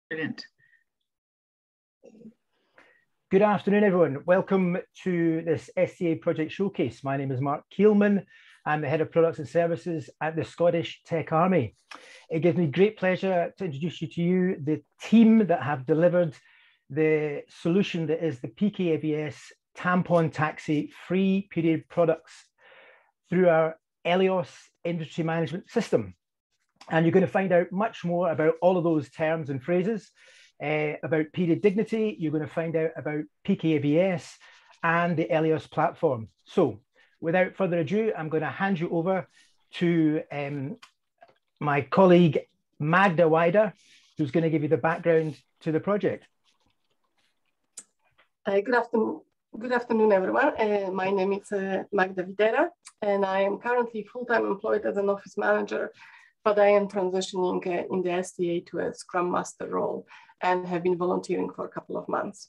Brilliant. Good afternoon, everyone. Welcome to this STA project showcase. My name is Mark Keelman. I'm the Head of Products and Services at the Scottish Tech Army. It gives me great pleasure to introduce you to the team that have delivered the solution that is the PKAVS tampon taxi free period products through our Elios inventory management system. And you're going to find out much more about all of those terms and phrases, about period dignity. You're going to find out about PKAVS and the Elios platform. So without further ado, I'm going to hand you over to my colleague, Magda Wider, who's going to give you the background to the project. Good afternoon, everyone. My name is Magda Widera, and I am currently full-time employed as an office manager, but I am transitioning in the STA to a Scrum Master role and have been volunteering for a couple of months.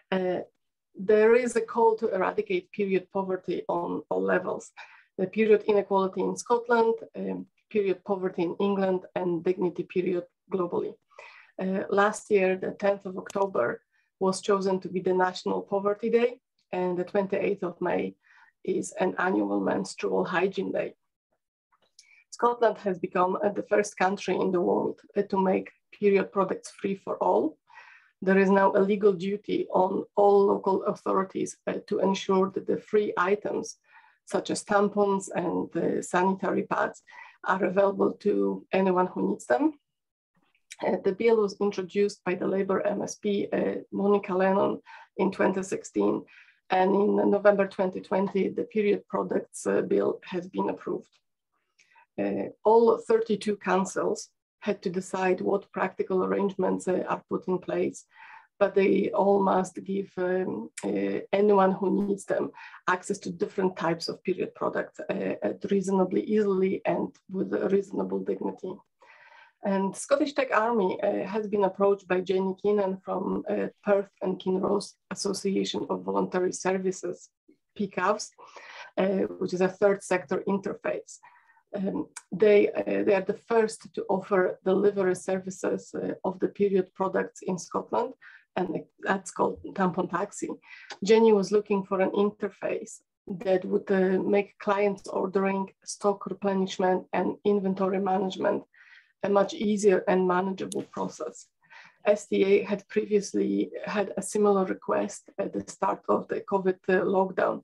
There is a call to eradicate period poverty on all levels. The period inequality in Scotland, period poverty in England, and dignity period globally. Last year, the 10th of October, was chosen to be the National Poverty Day, and the 28th of May is an annual menstrual hygiene day. Scotland has become the first country in the world to make period products free for all. There is now a legal duty on all local authorities to ensure that the free items, such as tampons and sanitary pads, are available to anyone who needs them. The bill was introduced by the Labour MSP, Monica Lennon, in 2016, and in November 2020, the period products bill has been approved. All 32 councils had to decide what practical arrangements are put in place, but they all must give anyone who needs them access to different types of period products reasonably easily and with a reasonable dignity. And Scottish Tech Army has been approached by Jenny Keenan from Perth and Kinross Association of Voluntary Services, PKAVS, which is a third sector interface. They are the first to offer delivery services of the period products in Scotland, and that's called Tampon Taxi. Jenny was looking for an interface that would make clients ordering, stock replenishment, and inventory management a much easier and manageable process. STA had previously had a similar request at the start of the COVID lockdown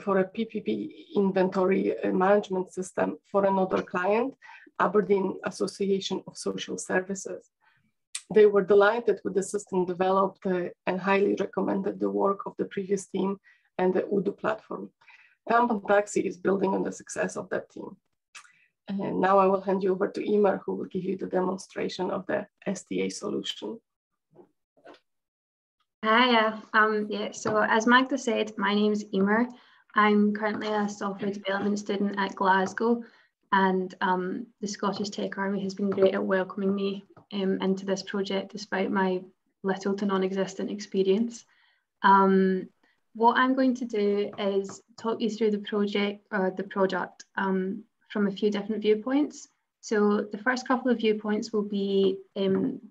for a PPP inventory management system for another client, Aberdeen Association of Social Services. They were delighted with the system developed and highly recommended the work of the previous team and the Udo platform. Tampon Taxi is building on the success of that team. And now I will hand you over to Emer, who will give you the demonstration of the STA solution. Hiya. So as Magda said, my name is Emer. I'm currently a software development student at Glasgow, and the Scottish Tech Army has been great at welcoming me into this project despite my little to non-existent experience. What I'm going to do is talk you through the project or the product from a few different viewpoints. So the first couple of viewpoints will be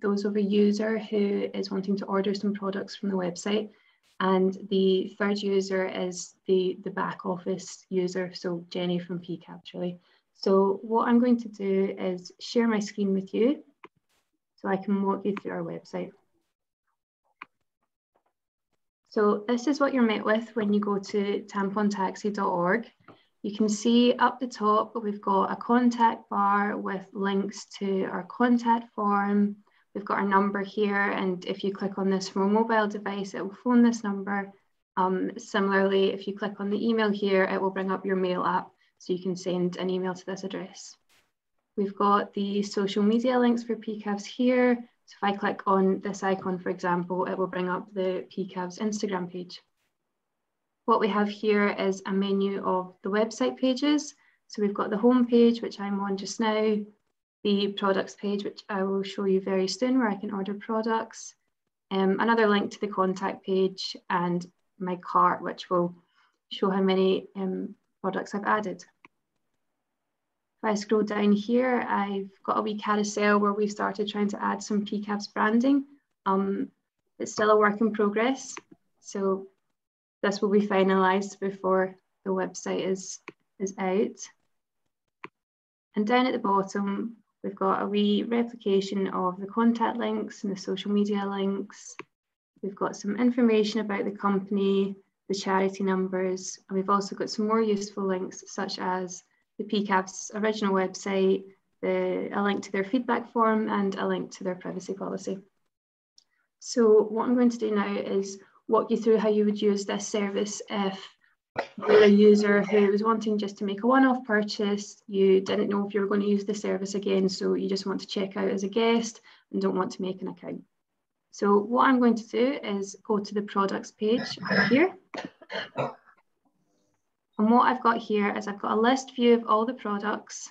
those of a user who is wanting to order some products from the website. And the third user is the back office user, so Jenny from PKAVS really. So what I'm going to do is share my screen with you so I can walk you through our website. So this is what you're met with when you go to tampontaxi.org. You can see up the top, we've got a contact bar with links to our contact form. We've got our number here, and if you click on this from a mobile device, it will phone this number. Similarly, if you click on the email here, it will bring up your mail app, so you can send an email to this address. We've got the social media links for PKAVS here. So if I click on this icon, for example, it will bring up the PKAVS Instagram page. What we have here is a menu of the website pages. So we've got the home page, which I'm on just now, the products page, which I will show you very soon, where I can order products, another link to the contact page, and my cart, which will show how many products I've added. If I scroll down here, I've got a wee carousel where we've started trying to add some PKAVS branding. It's still a work in progress, so this will be finalised before the website is out. And down at the bottom, we've got a wee replication of the contact links and the social media links. We've got some information about the company, the charity numbers, and we've also got some more useful links such as the PKAVS original website, a link to their feedback form and a link to their privacy policy. So what I'm going to do now is walk you through how you would use this service if you're a user who was wanting just to make a one-off purchase, you didn't know if you were going to use the service again, so you just want to check out as a guest and don't want to make an account. So what I'm going to do is go to the products page here. And what I've got here is I've got a list view of all the products,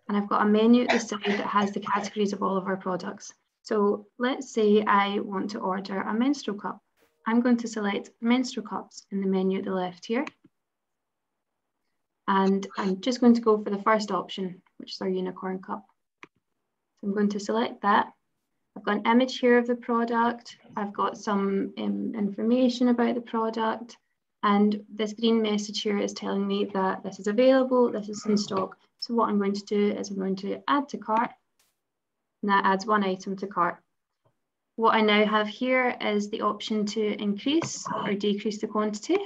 and I've got a menu at the side that has the categories of all of our products. So let's say I want to order a menstrual cup. I'm going to select menstrual cups in the menu at the left here. And I'm just going to go for the first option, which is our unicorn cup. So I'm going to select that. I've got an image here of the product. I've got some information about the product. And this green message here is telling me that this is available, this is in stock. So what I'm going to do is I'm going to add to cart. And that adds one item to cart. What I now have here is the option to increase or decrease the quantity.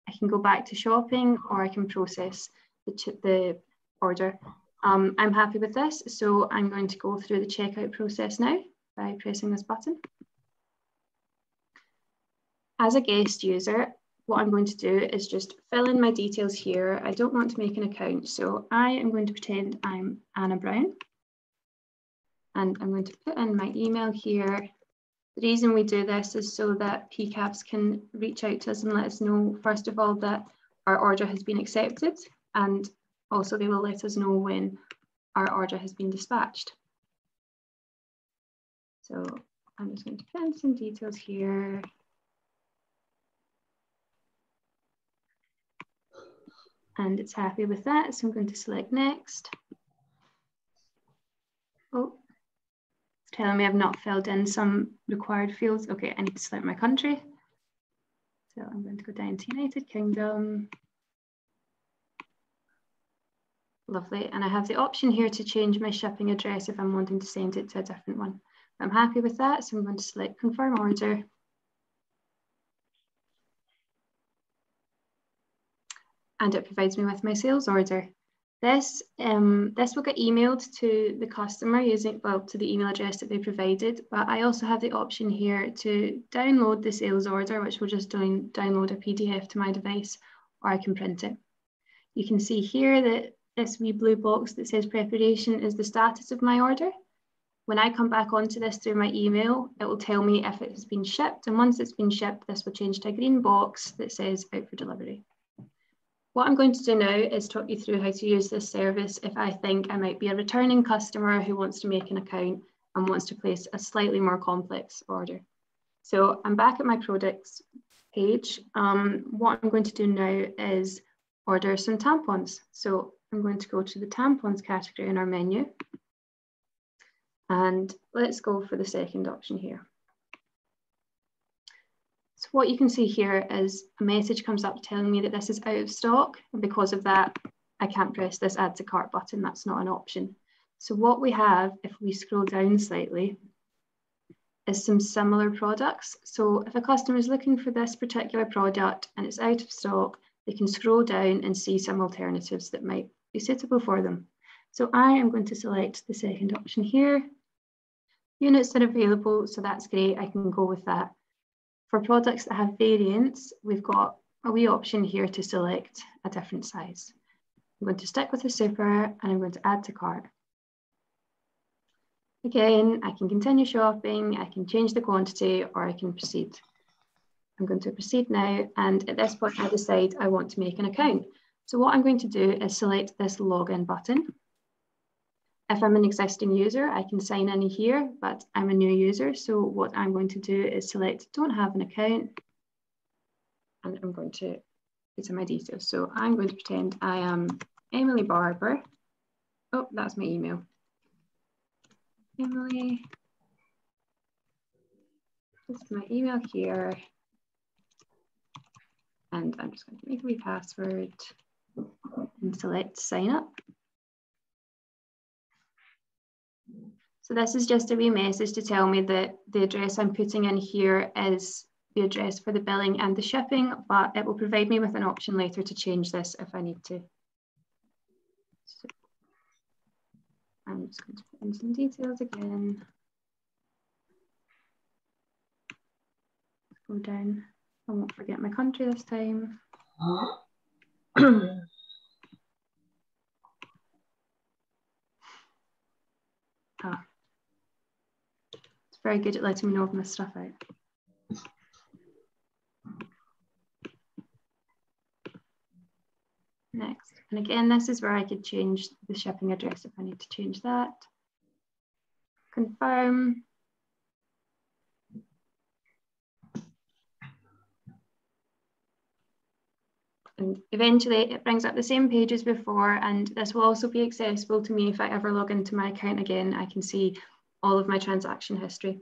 I can go back to shopping or I can process the order. I'm happy with this, so I'm going to go through the checkout process now by pressing this button. As a guest user, what I'm going to do is just fill in my details here. I don't want to make an account, so I am going to pretend I'm Anna Brown. And I'm going to put in my email here. The reason we do this is so that PKAVS can reach out to us and let us know, first of all, that our order has been accepted, and also they will let us know when our order has been dispatched. So I'm just going to put in some details here. And it's happy with that, so I'm going to select next. Oh. Telling me I've not filled in some required fields. Okay, I need to select my country. So I'm going to go down to United Kingdom. Lovely, and I have the option here to change my shipping address if I'm wanting to send it to a different one. I'm happy with that, so I'm going to select confirm order. And it provides me with my sales order. This will get emailed to the customer using, well, to the email address that they provided, but I also have the option here to download the sales order, which will just download a PDF to my device, or I can print it. You can see here that this wee blue box that says preparation is the status of my order. When I come back onto this through my email, it will tell me if it has been shipped, and once it's been shipped, this will change to a green box that says out for delivery. What I'm going to do now is talk you through how to use this service if I think I might be a returning customer who wants to make an account and wants to place a slightly more complex order. So I'm back at my products page. What I'm going to do now is order some tampons. So I'm going to go to the tampons category in our menu. And let's go for the second option here. So what you can see here is a message comes up telling me that this is out of stock. And because of that, I can't press this add to cart button. That's not an option. So what we have, if we scroll down slightly, is some similar products. So if a customer is looking for this particular product and it's out of stock, they can scroll down and see some alternatives that might be suitable for them. So I am going to select the second option here. Units are available, so that's great. I can go with that. For products that have variants, we've got a wee option here to select a different size. I'm going to stick with the super and I'm going to add to cart. Again, I can continue shopping, I can change the quantity, or I can proceed. I'm going to proceed now, and at this point I decide I want to make an account. So what I'm going to do is select this login button. If I'm an existing user, I can sign in here, but I'm a new user. So what I'm going to do is select don't have an account, and I'm going to put in my details. So I'm going to pretend I am Emily Barber, Oh, that's my email. Emily. This is my email here. And I'm just going to make a wee password and select sign up. So this is just a wee message to tell me that the address I'm putting in here is the address for the billing and the shipping, but it will provide me with an option later to change this if I need to. So I'm just going to put in some details again. Go down. I won't forget my country this time. Ah. It's very good at letting me know of my stuff out. Next, and again, this is where I could change the shipping address if I need to change that. Confirm. And eventually it brings up the same page as before, and this will also be accessible to me if I ever log into my account again. I can see all of my transaction history.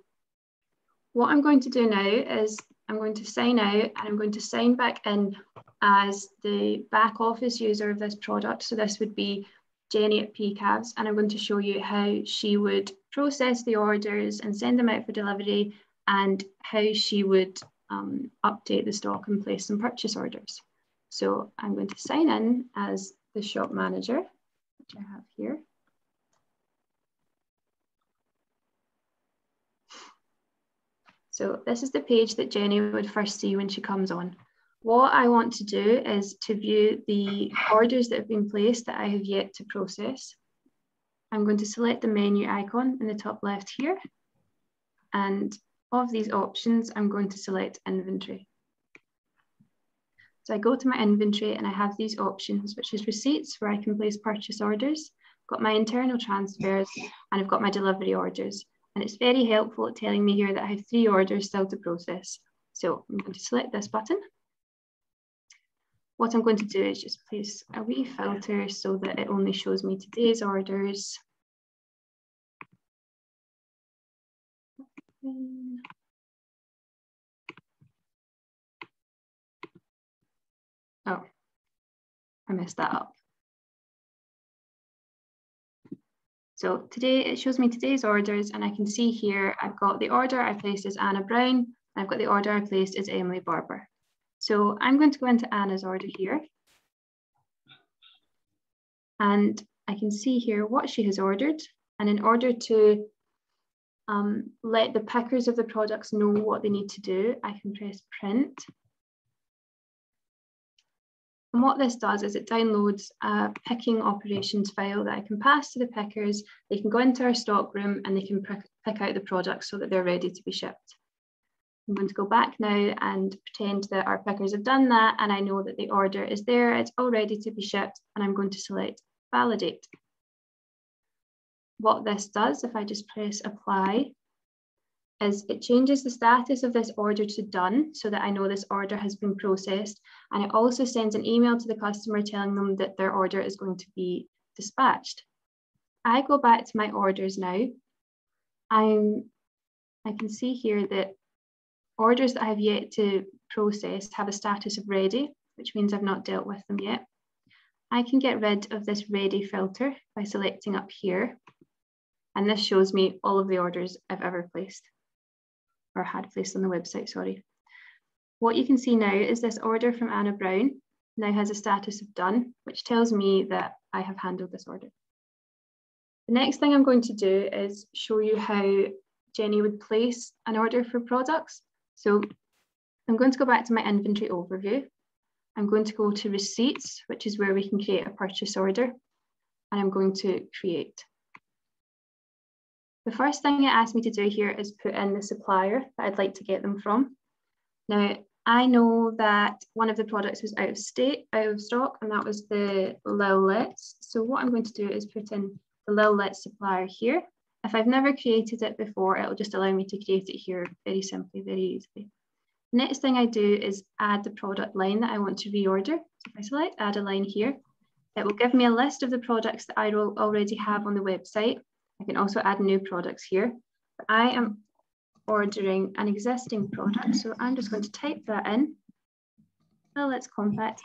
What I'm going to do now is I'm going to sign out and I'm going to sign back in as the back office user of this product. So this would be Jenny at PKAVS, and I'm going to show you how she would process the orders and send them out for delivery, and how she would update the stock and place some purchase orders. So I'm going to sign in as the shop manager, which I have here. So this is the page that Jenny would first see when she comes on. What I want to do is to view the orders that have been placed that I have yet to process. I'm going to select the menu icon in the top left here. And of these options, I'm going to select inventory. So I go to my inventory and I have these options, which is receipts, where I can place purchase orders, got my internal transfers, and I've got my delivery orders. And it's very helpful at telling me here that I have 3 orders still to process. So I'm going to select this button. What I'm going to do is just place a wee filter so that it only shows me today's orders. Oh, I messed that up. So today it shows me today's orders, and I can see here I've got the order I placed as Anna Brown, and I've got the order I placed as Emily Barber. So I'm going to go into Anna's order here. And I can see here what she has ordered. And in order to let the pickers of the products know what they need to do, I can press print. And what this does is it downloads a picking operations file that I can pass to the pickers. They can go into our stock room and they can pick out the products so that they're ready to be shipped. I'm going to go back now and pretend that our pickers have done that, and I know that the order is there, it's all ready to be shipped, and I'm going to select validate. What this does, if I just press apply, is it changes the status of this order to done so that I know this order has been processed, and it also sends an email to the customer telling them that their order is going to be dispatched. I go back to my orders now. I can see here that orders that I have yet to process have a status of ready, which means I've not dealt with them yet. I can get rid of this ready filter by selecting up here, and this shows me all of the orders I've ever placed, or had placed on the website, sorry. What you can see now is this order from Anna Brown now has a status of done, which tells me that I have handled this order. The next thing I'm going to do is show you how Jenny would place an order for products. So I'm going to go back to my inventory overview. I'm going to go to receipts, which is where we can create a purchase order, and I'm going to create. The first thing it asked me to do here is put in the supplier that I'd like to get them from. Now, I know that one of the products was out of stock, and that was the Lil-Lets. So what I'm going to do is put in the Lil-Lets supplier here. If I've never created it before, it'll just allow me to create it here very simply, very easily. The next thing I do is add the product line that I want to reorder. So if I select add a line here, It will give me a list of the products that I already have on the website. I can also add new products here. But I am ordering an existing product, so I'm just going to type that in. Well, let's compact.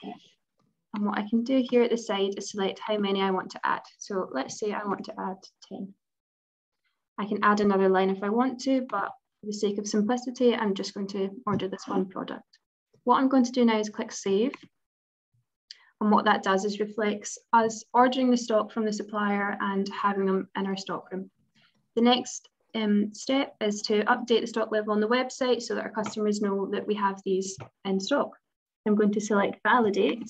And what I can do here at the side is select how many I want to add. So let's say I want to add 10. I can add another line if I want to, but for the sake of simplicity, I'm just going to order this one product. What I'm going to do now is click Save. And what that does is reflects us ordering the stock from the supplier and having them in our stockroom. The next step is to update the stock level on the website so that our customers know that we have these in stock. I'm going to select Validate.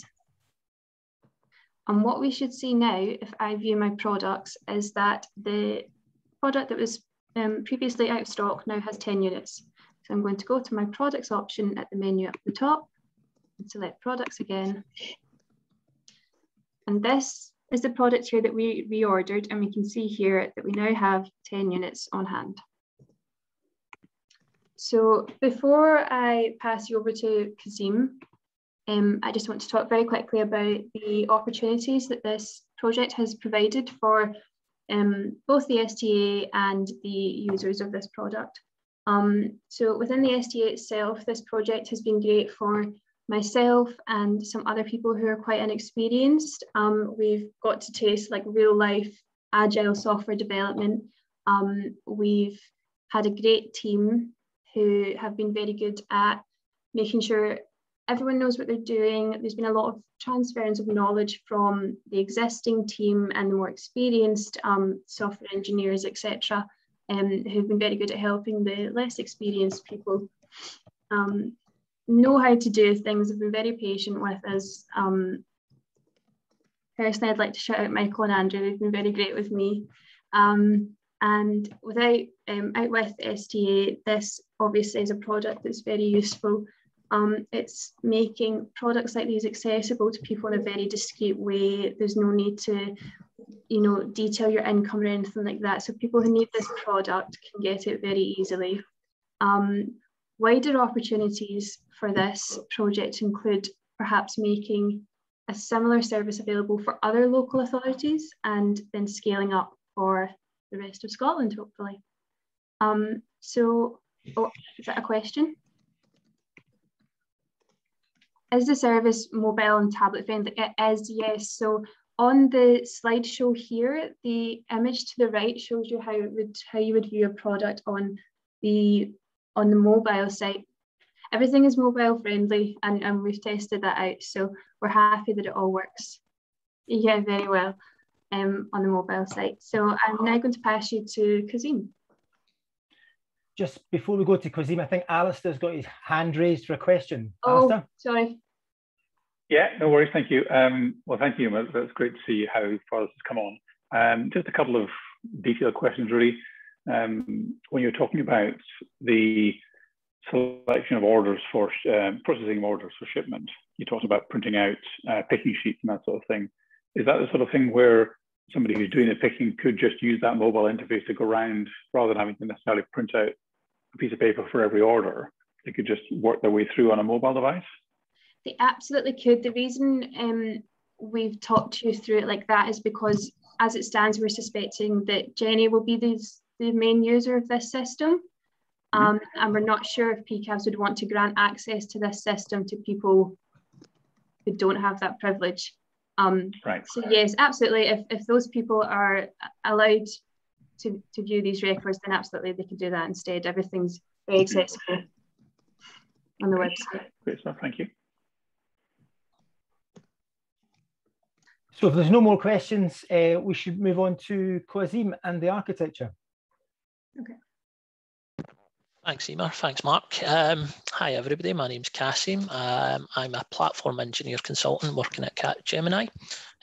And what we should see now, if I view my products, is that the product that was previously out of stock now has 10 units. So I'm going to go to my products option at the menu up the top and select products again. And this is the product here that we reordered, and we can see here that we now have 10 units on hand. So before I pass you over to Kazim, I just want to talk very quickly about the opportunities that this project has provided for both the STA and the users of this product. So within the STA itself, this project has been great for myself and some other people who are quite inexperienced. We've got to taste like real life agile software development. We've had a great team who have been very good at making sure everyone knows what they're doing. There's been a lot of transference of knowledge from the existing team and the more experienced software engineers, etc., who've been very good at helping the less experienced people know how to do things. Have been very patient with us. Personally, I'd like to shout out Michael and Andrew. They've been very great with me. And without out with STA, this obviously is a product that's very useful. It's making products like these accessible to people in a very discreet way. There's no need to, detail your income or anything like that. So people who need this product can get it very easily. Wider opportunities for this project include perhaps making a similar service available for other local authorities and then scaling up for the rest of Scotland, hopefully. Is that a question? Is the service mobile and tablet friendly? It is, yes. So on the slideshow here, the image to the right shows you how you would view a product on the mobile site. Everything is mobile friendly, and we've tested that out. So we're happy that it all works. Yeah, very well on the mobile site. So I'm now going to pass you to Kazim. Just before we go to Kazim, I think Alistair's got his hand raised for a question. Oh, Alistair? Sorry. Yeah, no worries, thank you. Well, thank you. That's great to see how far this has come on. Just a couple of detailed questions, really. When you're talking about the selection of orders for processing orders for shipment, you talked about printing out picking sheets and that sort of thing. Is that the sort of thing where somebody who's doing the picking could just use that mobile interface to go around rather than having to necessarily print out a piece of paper for every order? They could just work their way through on a mobile device? They absolutely could. The reason we've talked you through it like that is because as it stands, we're suspecting that Jenny will be the main user of this system. And we're not sure if PKAVS would want to grant access to this system to people who don't have that privilege. Right. So yes, absolutely. If those people are allowed to view these records, then absolutely they could do that instead. Everything's very accessible on the website. Great stuff, thank you. So if there's no more questions, we should move on to Kazim and the architecture. Okay. Thanks, Emer. Thanks, Mark. Hi, everybody. My name's Kasim. I'm a platform engineer consultant working at Capgemini.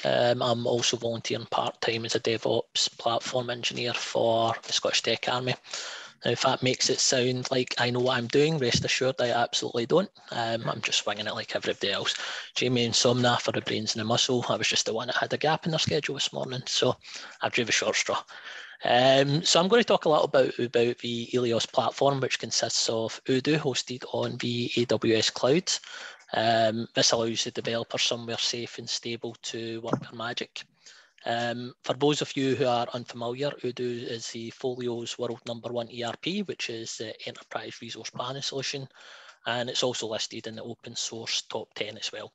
I'm also volunteering part-time as a DevOps platform engineer for the Scottish Tech Army. Now, if that makes it sound like I know what I'm doing, rest assured I absolutely don't. I'm just winging it like everybody else. Jamie and Somna for the brains and the muscle. I was just the one that had a gap in their schedule this morning, so I drew the short straw. So I'm going to talk a little about the Elios platform, which consists of Odoo hosted on the AWS cloud. This allows the developer somewhere safe and stable to work their magic. For those of you who are unfamiliar, Odoo is the Folio's world #1 ERP, which is the Enterprise Resource Planning solution, and it's also listed in the open source top 10 as well.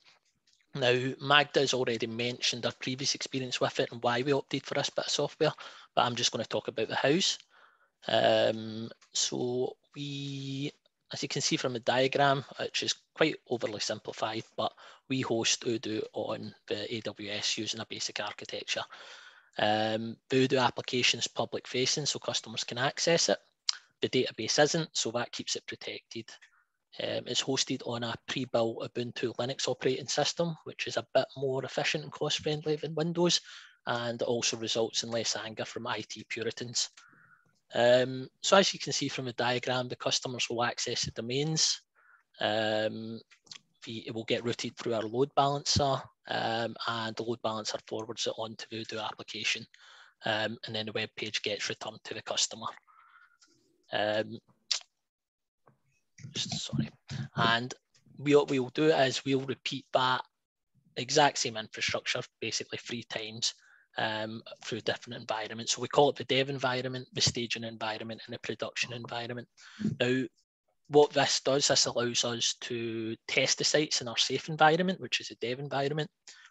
Now, Magda has already mentioned our previous experience with it and why we opted for this bit of software, but I'm just going to talk about the hows. So we, as you can see from the diagram, which is quite overly simplified, but we host Odoo on the AWS using a basic architecture. The Odoo application is public facing, so customers can access it. The database isn't, so that keeps it protected. It's hosted on a pre-built Ubuntu Linux operating system, which is a bit more efficient and cost-friendly than Windows, and also results in less anger from IT Puritans. So as you can see from the diagram, the customers will access the domains. It will get routed through our load balancer, and the load balancer forwards it onto the Odoo application, and then the web page gets returned to the customer. Sorry, and what we'll do is we'll repeat that exact same infrastructure basically 3 times through different environments. So we call it the dev environment, the staging environment, and the production environment. Now, what this does, this allows us to test the sites in our safe environment, which is a dev environment.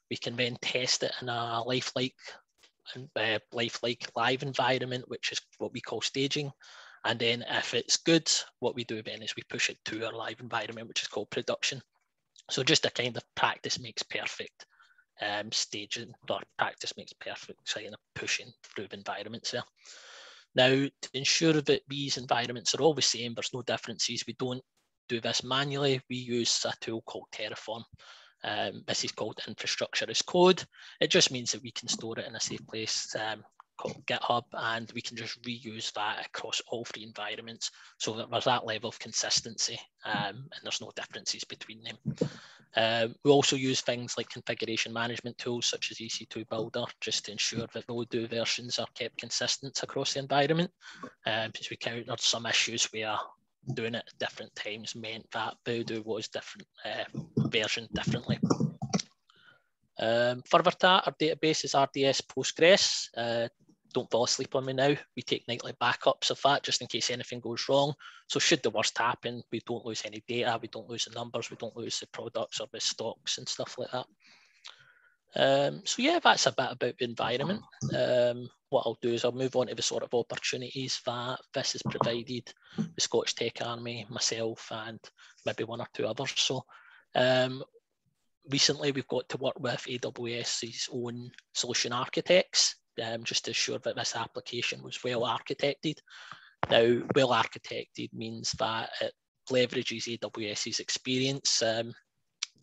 We can then test it in a lifelike live environment, which is what we call staging. And then if it's good, what we do then is we push it to our live environment, which is called production. So just a kind of practice makes perfect staging, or practice makes perfect kind of pushing through environments there. Now, to ensure that these environments are all the same, there's no differences, we don't do this manually. We use a tool called Terraform. This is called infrastructure as code. It just means that we can store it in a safe place called GitHub, and we can just reuse that across all 3 environments so that there's that level of consistency and there's no differences between them. We also use things like configuration management tools such as EC2 Builder just to ensure that the Odoo versions are kept consistent across the environment, because we countered some issues where doing it at different times meant that the Odoo was different version differently. Further to that, our database is RDS Postgres. Don't fall asleep on me now. We take nightly backups of that just in case anything goes wrong. So should the worst happen, we don't lose any data, we don't lose the numbers, we don't lose the products or the stocks and stuff like that. So yeah, that's a bit about the environment. What I'll do is I'll move on to the sort of opportunities that this has provided the Scottish Tech Army, myself, and maybe 1 or 2 others. So recently we've got to work with AWS's own solution architects, just to ensure that this application was well architected. Now, well architected means that it leverages AWS's experience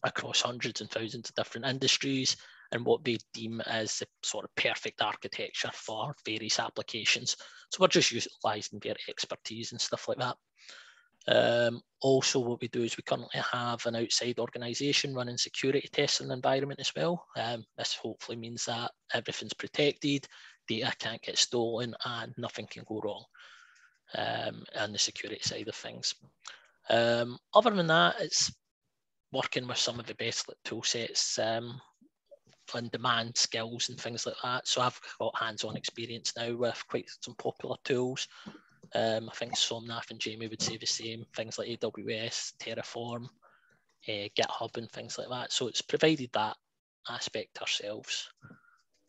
across hundreds and thousands of different industries and what they deem as the sort of perfect architecture for various applications. So we're just utilising their expertise and stuff like that. Also, what we do is we currently have an outside organisation running security tests in the environment as well. This hopefully means that everything's protected, data can't get stolen, and nothing can go wrong on the security side of things. Other than that, it's working with some of the best tool sets and demand skills and things like that. So I've got hands-on experience now with quite some popular tools. I think Somnath and Jamie would say the same, things like AWS, Terraform, GitHub and things like that. So it's provided that aspect ourselves.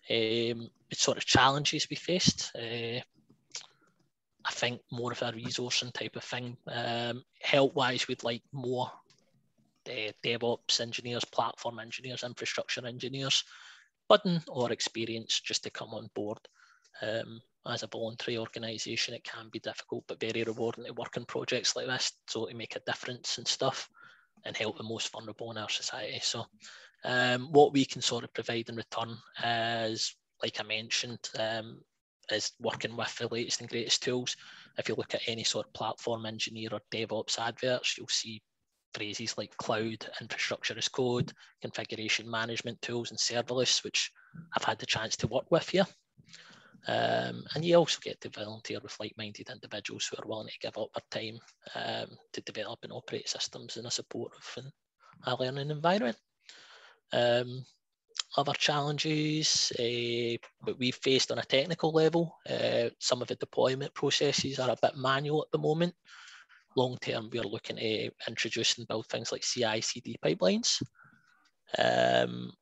The sort of challenges we faced, I think more of a resourcing type of thing. Help-wise, we'd like more DevOps engineers, platform engineers, infrastructure engineers, budding or experienced just to come on board. As a voluntary organisation, it can be difficult but very rewarding to work on projects like this, so to make a difference and stuff and help the most vulnerable in our society. So what we can sort of provide in return is, like I mentioned, is working with the latest and greatest tools. If you look at any sort of platform engineer or DevOps adverts, you'll see phrases like cloud, infrastructure as code, configuration management tools and serverless, which I've had the chance to work with here. And you also get to volunteer with like-minded individuals who are willing to give up their time to develop and operate systems in a supportive and a learning environment. Other challenges that we've faced on a technical level, some of the deployment processes are a bit manual at the moment. Long term, we're looking to introduce and build things like CI/CD pipelines.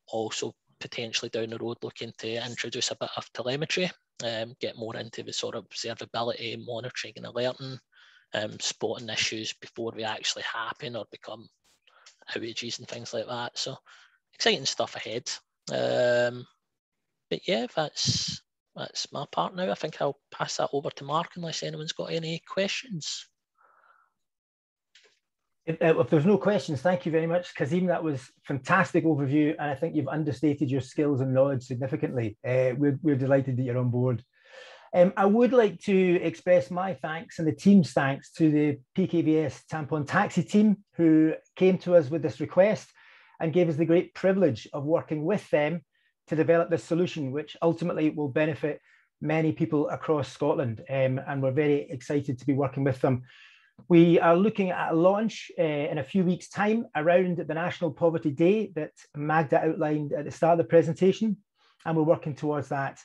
Also, potentially down the road, looking to introduce a bit of telemetry, get more into the sort of observability, monitoring and alerting, spotting issues before they actually happen or become outages and things like that. So exciting stuff ahead. But yeah, that's my part now. I think I'll pass that over to Mark unless anyone's got any questions. If there's no questions, thank you very much, Kazim. That was fantastic overview, and I think you've understated your skills and knowledge significantly. We're delighted that you're on board. I would like to express my thanks and the team's thanks to the PKAVS Tampon Taxi team who came to us with this request and gave us the great privilege of working with them to develop this solution, which ultimately will benefit many people across Scotland. And we're very excited to be working with them. We are looking at a launch in a few weeks' time around the National Poverty Day that Magda outlined at the start of the presentation, and we're working towards that.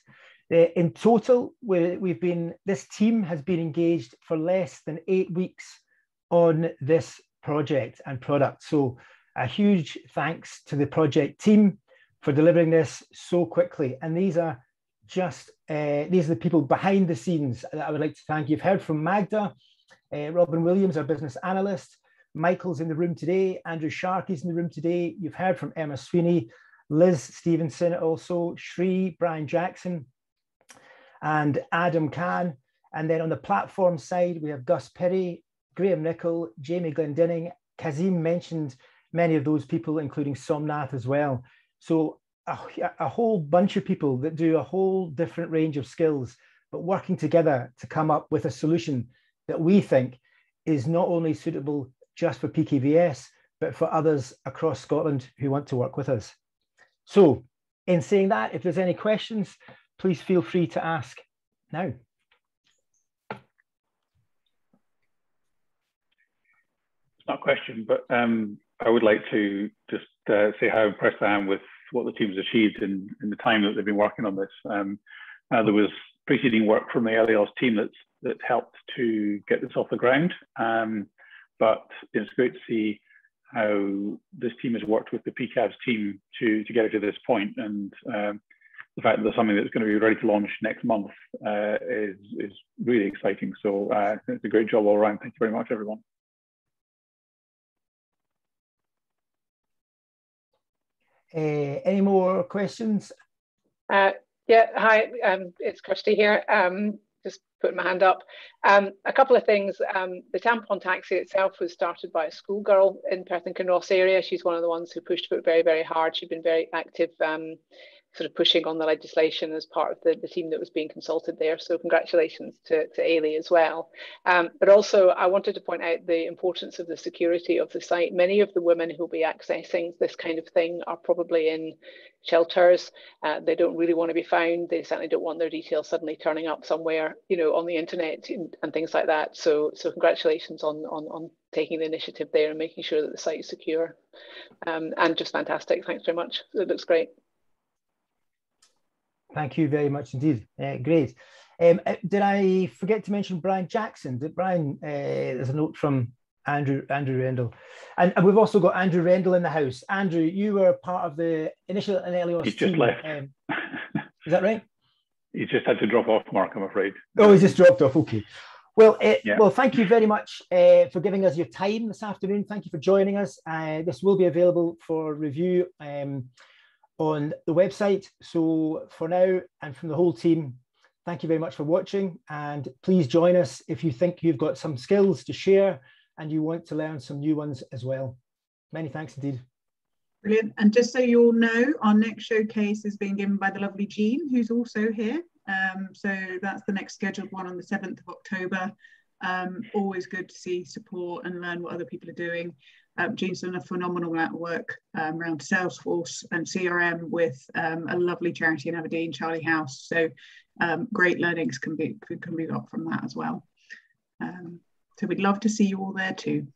In total, this team has been engaged for less than 8 weeks on this project and product. So a huge thanks to the project team for delivering this so quickly. And these are the people behind the scenes that I would like to thank. You've heard from Magda, Robin Williams, our business analyst. Michael's in the room today. Andrew Sharkey's in the room today. You've heard from Emma Sweeney, Liz Stevenson also, Shree, Brian Jackson, and Adam Khan. And then on the platform side, we have Gus Perry, Graham Nichol, Jamie Glendinning. Kazim mentioned many of those people, including Somnath as well. So a whole bunch of people that do a whole different range of skills, but working together to come up with a solution that we think is not only suitable just for PKAVS, but for others across Scotland who want to work with us. So in saying that, if there's any questions, please feel free to ask now. It's not a question, but I would like to just say how impressed I am with what the team's achieved in the time that they've been working on this. There was preceding work from the LAOS team that helped to get this off the ground, but it's great to see how this team has worked with the PKAVS team to get it to this point, and the fact that there's something that's going to be ready to launch next month is really exciting. So it's a great job all around. Thank you very much, everyone. Any more questions? Yeah, hi, it's Kirsty here. Just putting my hand up. A couple of things. The Tampon Taxi itself was started by a schoolgirl in Perth and Kinross area. She's one of the ones who pushed for it very, very hard. She'd been very active, sort of pushing on the legislation as part of the team that was being consulted there. So congratulations to Ailey as well. But also I wanted to point out the importance of the security of the site. Many of the women who'll be accessing this kind of thing are probably in shelters. They don't really want to be found. They certainly don't want their details suddenly turning up somewhere, you know, on the internet and things like that. So congratulations on taking the initiative there and making sure that the site is secure. And just fantastic. Thanks very much. It looks great. Thank you very much indeed. Great. Did I forget to mention Brian Jackson? Did Brian, there's a note from Andrew Rendell. And we've also got Andrew Rendell in the house. Andrew, you were part of the initial LAOS team. He's just left. Is that right? He's just had to drop off, Mark, I'm afraid. Oh, he's just dropped off. Okay. Well, well, thank you very much for giving us your time this afternoon. Thank you for joining us. This will be available for review on the website. So for now, and from the whole team, thank you very much for watching, and please join us if you think you've got some skills to share and you want to learn some new ones as well. Many thanks indeed. Brilliant. And just so you all know, our next showcase is being given by the lovely Jean, who's also here. So that's the next scheduled one on the 7th of October. Always good to see support and learn what other people are doing. Jean's done a phenomenal amount of work around Salesforce and CRM with a lovely charity in Aberdeen, Charlie House. So great learnings can be got from that as well. So we'd love to see you all there too.